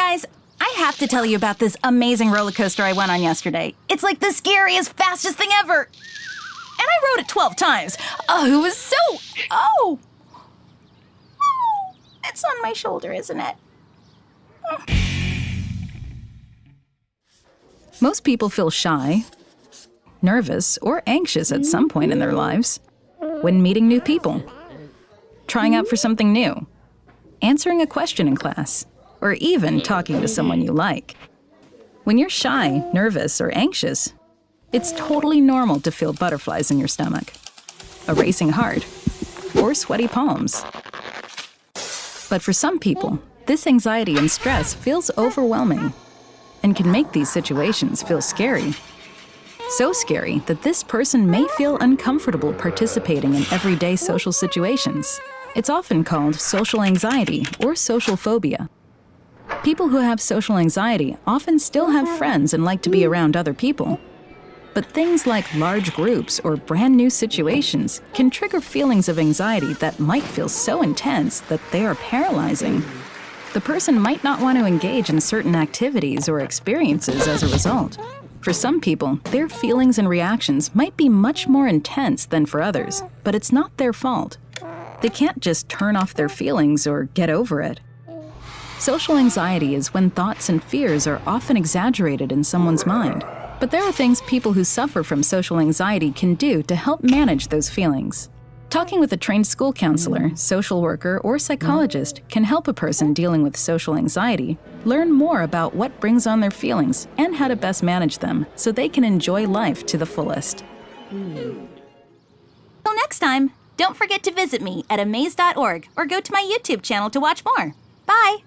Guys, I have to tell you about this amazing roller coaster I went on yesterday. It's like the scariest, fastest thing ever. And I rode it 12 times. Oh, it was so... Oh! It's on my shoulder, isn't it? Most people feel shy, nervous, or anxious at some point in their lives when meeting new people, trying out for something new, answering a question in class, or even talking to someone you like. When you're shy, nervous, or anxious, it's totally normal to feel butterflies in your stomach, a racing heart, or sweaty palms. But for some people, this anxiety and stress feels overwhelming and can make these situations feel scary. So scary that this person may feel uncomfortable participating in everyday social situations. It's often called social anxiety or social phobia. People who have social anxiety often still have friends and like to be around other people. But things like large groups or brand new situations can trigger feelings of anxiety that might feel so intense that they are paralyzing. The person might not want to engage in certain activities or experiences as a result. For some people, their feelings and reactions might be much more intense than for others, but it's not their fault. They can't just turn off their feelings or get over it. Social anxiety is when thoughts and fears are often exaggerated in someone's mind. But there are things people who suffer from social anxiety can do to help manage those feelings. Talking with a trained school counselor, social worker, or psychologist can help a person dealing with social anxiety learn more about what brings on their feelings and how to best manage them so they can enjoy life to the fullest. Till next time, don't forget to visit me at amaze.org or go to my YouTube channel to watch more. Bye!